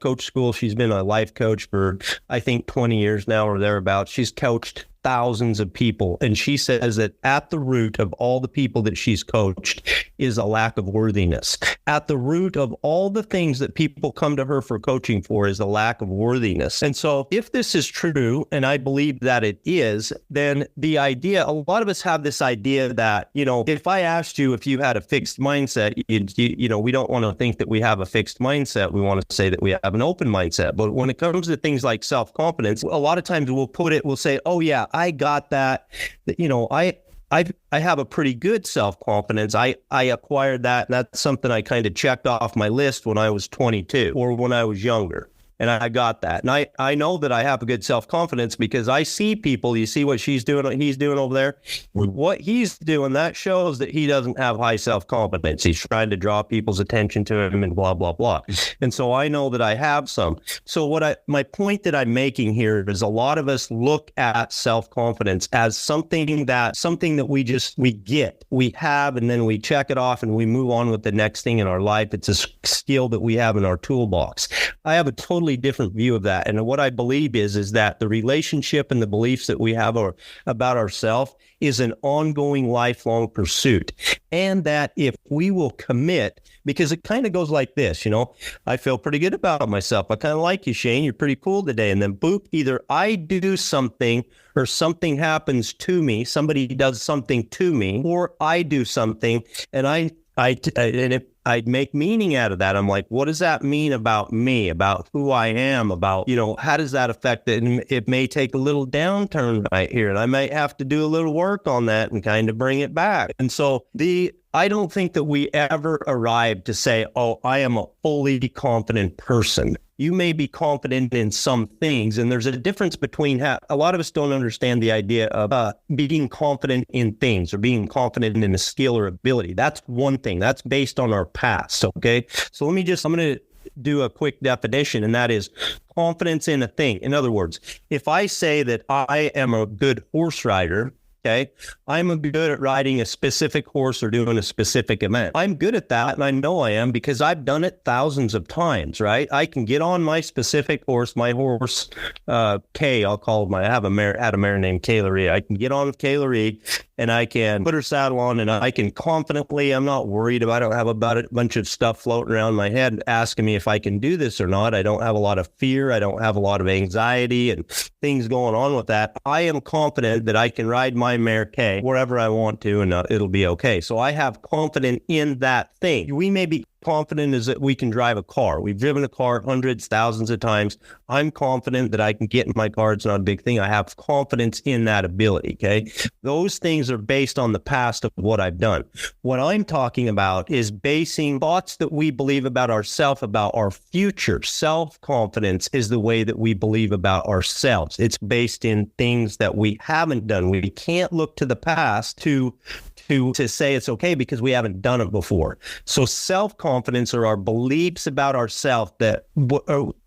coach school. She's been a life coach for, I think, 20 years now or thereabouts. She's coached thousands of people. And she says that at the root of all the people that she's coached is a lack of worthiness. At the root of all the things that people come to her for coaching for is a lack of worthiness. And so if this is true, and I believe that it is, then the idea, a lot of us have this idea that, if I asked you if you had a fixed mindset, we don't want to think that we have a fixed mindset. We want to say that we have an open mindset. But when it comes to things like self-confidence, a lot of times we'll say, oh yeah, I got that. I have a pretty good self-confidence. I acquired that. And that's something I kind of checked off my list when I was 22 or when I was younger. And I got that. And I know that I have a good self-confidence because I see people. You see what he's doing over there? What he's doing, that shows that he doesn't have high self-confidence. He's trying to draw people's attention to him and blah, blah, blah. And so I know that I have some. So my point that I'm making here is a lot of us look at self-confidence as something that we have, and then we check it off and we move on with the next thing in our life. It's a skill that we have in our toolbox. I have a totally different view of that. And what I believe is that the relationship and the beliefs that we have about ourselves is an ongoing, lifelong pursuit. And that if we will commit, because it kind of goes like this, I feel pretty good about myself. I kind of like you, Shane. You're pretty cool today. And then boop, either I do something or something happens to me. Somebody does something to me, or I do something, and if I'd make meaning out of that. I'm like, what does that mean about me, about who I am, about, how does that affect it? And it may take a little downturn right here, and I might have to do a little work on that and kind of bring it back. And so I don't think that we ever arrive to say, oh, I am a fully confident person. You may be confident in some things, and there's a difference between a lot of us don't understand the idea of being confident in things or being confident in a skill or ability. That's one thing. That's based on our past, okay? So I'm going to do a quick definition, and that is confidence in a thing. In other words, if I say that I am a good horse rider, okay, I'm good at riding a specific horse or doing a specific event. I'm good at that, and I know I am because I've done it thousands of times, right? I can get on my specific horse, my horse, Kay, I'll call my, I had a mare named Kaylerie. I can get on with Kaylerie, and I can put her saddle on, and I can confidently, I'm not worried about, I don't have about a bunch of stuff floating around my head asking me if I can do this or not. I don't have a lot of fear. I don't have a lot of anxiety and things going on with that. I am confident that I can ride my mare Kay wherever I want to, and it'll be okay. So I have confidence in that thing. We may be confident is that we can drive a car. We've driven a car hundreds, thousands of times. I'm confident that I can get in my car. It's not a big thing. I have confidence in that ability, okay? Those things are based on the past of what I've done. What I'm talking about is basing thoughts that we believe about ourselves, about our future. Self-confidence is the way that we believe about ourselves. It's based in things that we haven't done. We can't look to the past to say it's okay because we haven't done it before. So self-confidence are our beliefs about ourselves that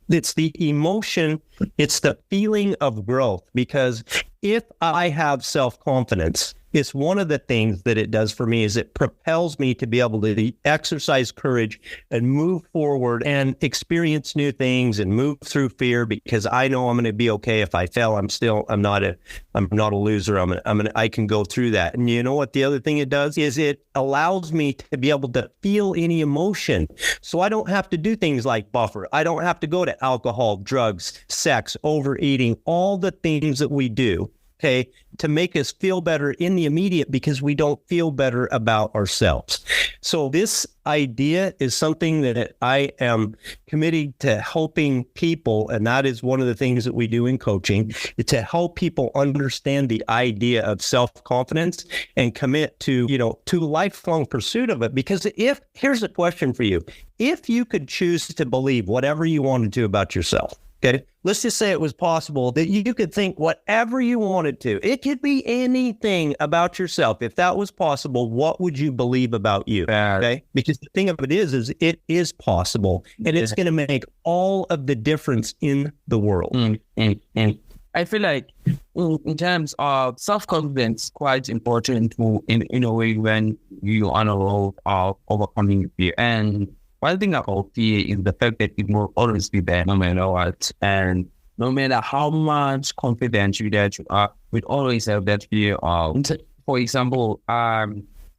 it's the emotion, it's the feeling of growth. Because if I have self-confidence, it's one of the things that it does for me is it propels me to be able to exercise courage and move forward and experience new things and move through fear because I know I'm going to be okay. If I fail, I'm not a loser. I can go through that. And you know what the other thing it does is it allows me to be able to feel any emotion. So I don't have to do things like buffer. I don't have to go to alcohol, drugs, sex, overeating, all the things that we do, okay, to make us feel better in the immediate because we don't feel better about ourselves. So this idea is something that I am committed to helping people, and that is one of the things that we do in coaching, to help people understand the idea of self-confidence and commit to lifelong pursuit of it. Because here's a question for you. If you could choose to believe whatever you wanted to about yourself, okay, let's just say it was possible that you could think whatever you wanted to. It could be anything about yourself. If that was possible, what would you believe about you? Okay, because the thing of it is it is possible, and it's going to make all of the difference in the world. I feel like in terms of self-confidence, quite important in a way when you are on a road of overcoming fear. And one thing about fear is the fact that it will always be there no matter what. And no matter how much confident you that you are, we always have that fear of, for example, I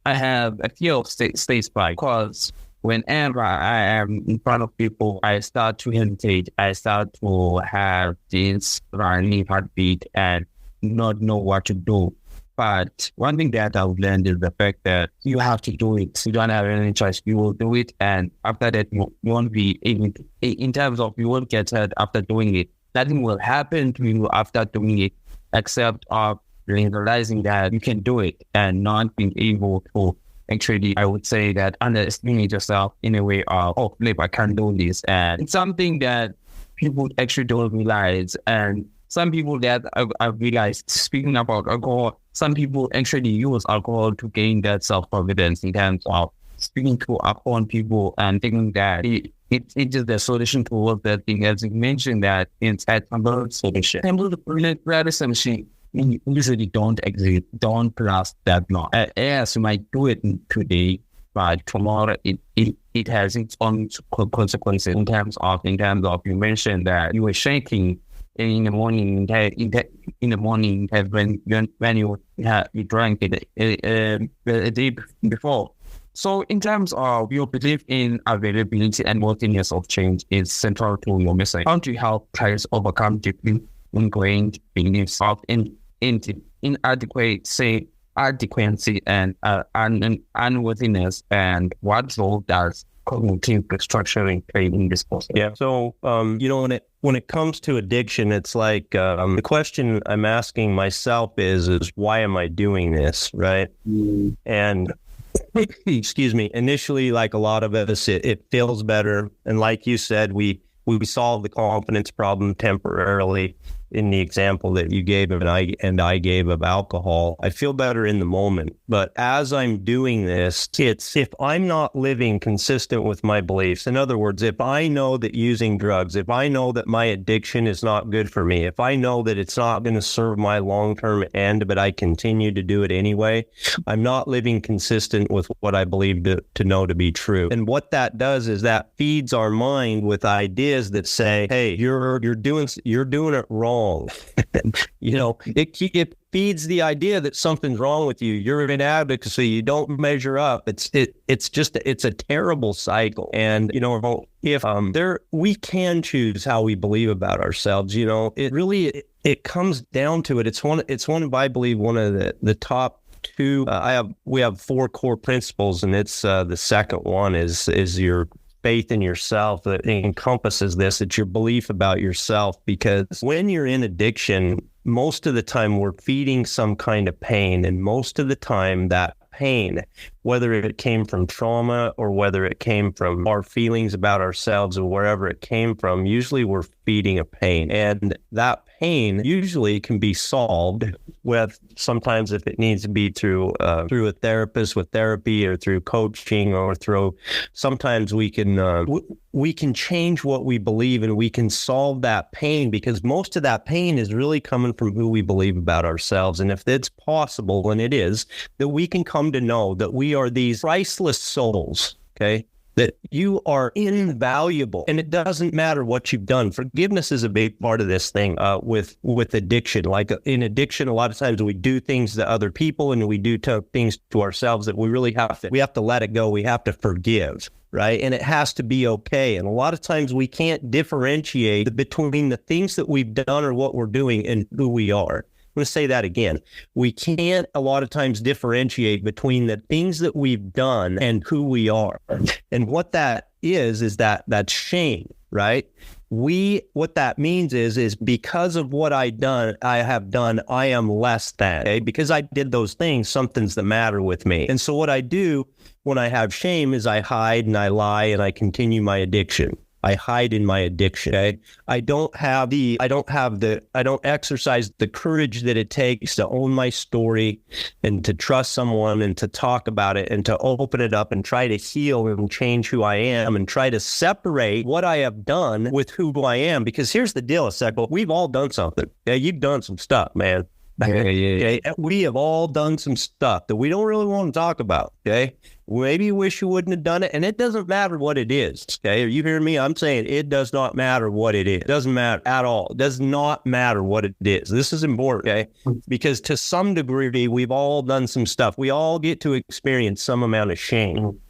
have a fear of stage fright because whenever I am in front of people, I start to hesitate. I start to have this running heartbeat and not know what to do. But one thing that I've learned is the fact that you have to do it. You don't have any choice. You will do it. And after that, you won't be able to, in terms of you won't get hurt after doing it. Nothing will happen to you after doing it, except of realizing that you can do it and not being able to actually, I would say that underestimate yourself in a way of, oh, flip, I can't do this. And it's something that people actually don't realize. And some people that I've realized, speaking about alcohol, some people actually use alcohol to gain that self-confidence in terms of speaking to upon people and thinking that it's just the solution towards that thing. As you mentioned that it's a temporary solution. Temporary solution usually don't exist, don't last that long. Yes, you might do it today, but tomorrow it has its own consequences in terms of you mentioned that you were shaking in the morning. In the morning, when you drank it a day before. So in terms of your belief in availability and worthiness of change is central to your message. How do you help clients overcome deeply ingrained beliefs of adequacy and unworthiness, and what role does cognitive restructuring play in this process? Yeah. So, when it comes to addiction, it's like the question I'm asking myself is why am I doing this, right? And excuse me, initially, like a lot of us, it feels better. And like you said, we solve the confidence problem temporarily in the example that you gave and I gave of alcohol. I feel better in the moment. But as I'm doing this, it's if I'm not living consistent with my beliefs. In other words, if I know that using drugs, if I know that my addiction is not good for me, if I know that it's not going to serve my long-term end, but I continue to do it anyway, I'm not living consistent with what I believe to know to be true. And what that does is that feeds our mind with ideas that say, hey, you're doing it wrong. It feeds the idea that something's wrong with you. You're an addict, you don't measure up. It's a terrible cycle. And if we can choose how we believe about ourselves. It really it comes down to it. It's one of I believe one of the top two. We have 4 core principles, and it's the second one is your faith in yourself. That encompasses this. It's your belief about yourself, because when you're in addiction, most of the time we're feeding some kind of pain, and most of the time that pain, whether it came from trauma or whether it came from our feelings about ourselves or wherever it came from, usually we're feeding a pain. And that pain usually can be solved with, sometimes if it needs to be through a therapist with therapy, or through coaching, or sometimes we can change what we believe, and we can solve that pain, because most of that pain is really coming from who we believe about ourselves. And if it's possible, and it is, that we can come to know that we are these priceless souls, okay? That you are invaluable, and it doesn't matter what you've done. Forgiveness is a big part of this thing with addiction. Like in addiction, a lot of times we do things to other people, and we do things to ourselves that we really have to let it go. We have to forgive, right? And it has to be okay. And a lot of times we can't differentiate between the things that we've done or what we're doing and who we are. I'm going to say that again. We can't a lot of times differentiate between the things that we've done and who we are. And what that is that's shame, right? What that means is because of what I have done, I am less than, okay? Because I did those things, something's the matter with me. And so what I do when I have shame is I hide and I lie and I continue my addiction. I hide in my addiction. Okay? I don't exercise the courage that it takes to own my story and to trust someone and to talk about it and to open it up and try to heal and change who I am and try to separate what I have done with who I am. Because here's the deal, Ezekiel, we've all done something. Okay? You've done some stuff, man. Okay? We have all done some stuff that we don't really want to talk about. Okay. Maybe you wish you wouldn't have done it. And it doesn't matter what it is. Okay. Are you hearing me? I'm saying it does not matter what it is. It doesn't matter at all. It does not matter what it is. This is important. Okay. Because to some degree, we've all done some stuff. We all get to experience some amount of shame.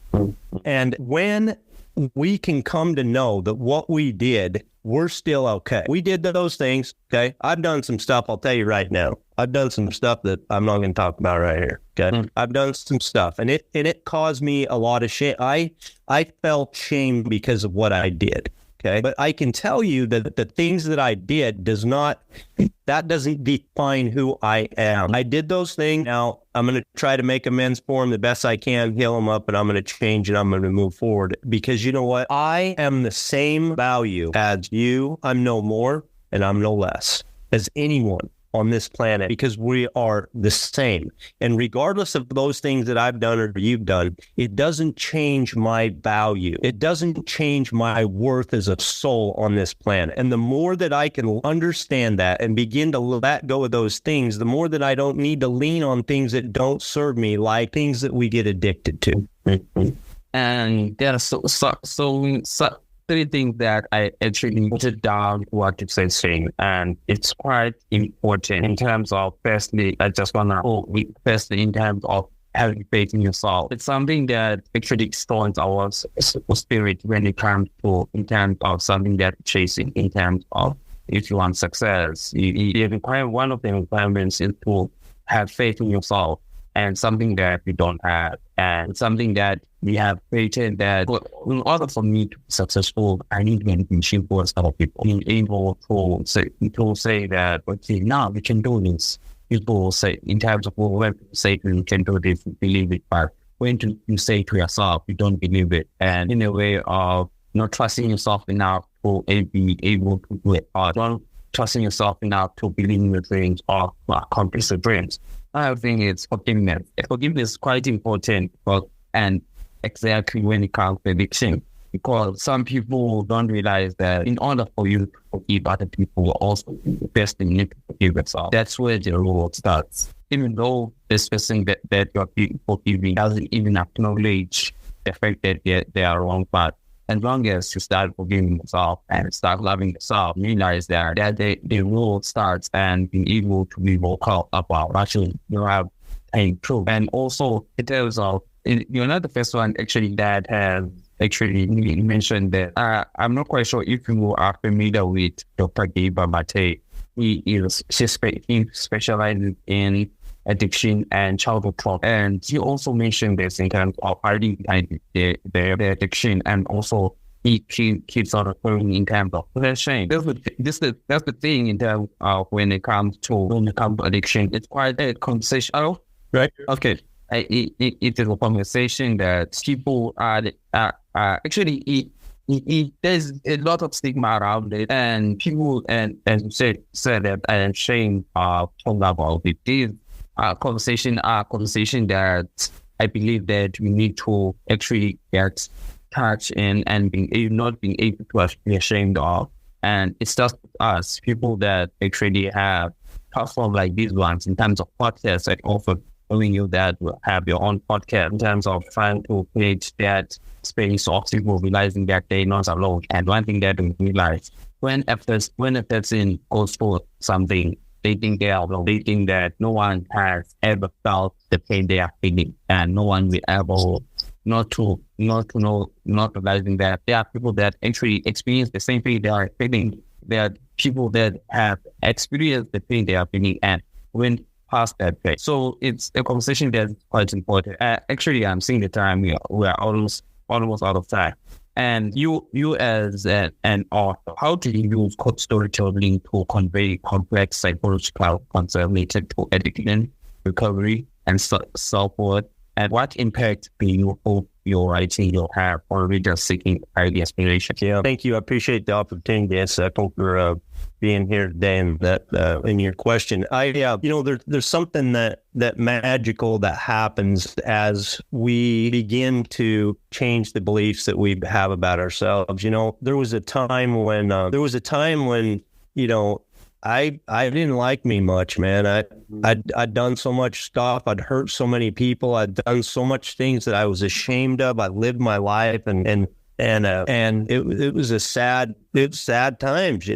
And when we can come to know that what we did, we're still okay. We did those things. Okay. I've done some stuff. I'll tell you right now. I've done some stuff that I'm not going to talk about right here. Okay. I've done some stuff and it caused me a lot of shame. I felt shame because of what I did. Okay. But I can tell you that the things that I did that doesn't define who I am. I did those things. Now I'm going to try to make amends for them the best I can, heal them up, and I'm going to change and I'm going to move forward because you know what? I am the same value as you. I'm no more and I'm no less as anyone on this planet because we are the same. And regardless of those things that I've done or you've done, it doesn't change my value. It doesn't change my worth as a soul on this planet. And the more that I can understand that and begin to let go of those things, the more that I don't need to lean on things that don't serve me, like things that we get addicted to. And there are so three things that I actually noted down what you said, Shane, and it's quite important in terms of, firstly, I just want to firstly, in terms of having faith in yourself. It's something that actually storms our spirit when it comes to, in terms of something that you're chasing, in terms of if you want success. One of the requirements is to have faith in yourself. And something that we don't have, and something that we have created that in order for me to be successful, I need to be in shape with other people. Being able to say that, okay, now we can do this. People say, in terms of when people say you can do this, you believe it, but when you say to yourself, you don't believe it. And in a way of not trusting yourself enough to be able to do it, or not trusting yourself enough to believe in your dreams or to accomplish your dreams. Another thing is forgiveness. Forgiveness is quite important, and exactly when it comes to addiction, because some people don't realize that in order for you to forgive other people, also the best thing you need to forgive yourself. That's where the reward starts. Even though this person that you're forgiving doesn't even acknowledge the fact that they are wrong, but as long as you start forgiving yourself and start loving yourself, realize that the rule starts and being able to be vocal about actually you have a truth. And also, in terms of, you're not the first one actually that has actually mentioned that. I'm not quite sure if you are familiar with Dr. Gabor Mate. He specializes in addiction and childhood trauma. And he also mentioned this in terms of hiding behind the addiction, and also he keeps on referring in terms of shame. That's the thing in terms of when it comes to addiction. It's quite a conversation. Oh, right. Okay. It is a conversation that people are actually. There's a lot of stigma around it, and people, and as you said that I am ashamed of talking about it. This conversation that I believe that we need to actually get touched in and not being able to be ashamed of. And it's just us, people that actually have platforms like these ones in terms of podcasts, and also telling you that will have your own podcast in terms of trying to create that space of people realizing that they're not alone. And one thing that we realize, when a person goes for something, they think they are alone. They think that no one has ever felt the pain they are feeling, and no one will ever not realizing that there are people that actually experience the same thing they are feeling. There are people that have experienced the pain they are feeling and went past that pain. So it's a conversation that's quite important. Actually, I'm seeing the time we are almost out of time. And you as an author, how do you use storytelling to convey complex psychological concepts related to addiction, recovery, and self-worth? And what impact do you hope your writing will have on readers seeking highly inspiration? Yeah, thank you. I appreciate the opportunity. And thank for being here today and that in your question. There's something that magical that happens as we begin to change the beliefs that we have about ourselves. There was a time when I didn't like me much, man. I'd done so much stuff. I'd hurt so many people. I'd done so much things that I was ashamed of. I lived my life, and it was sad times.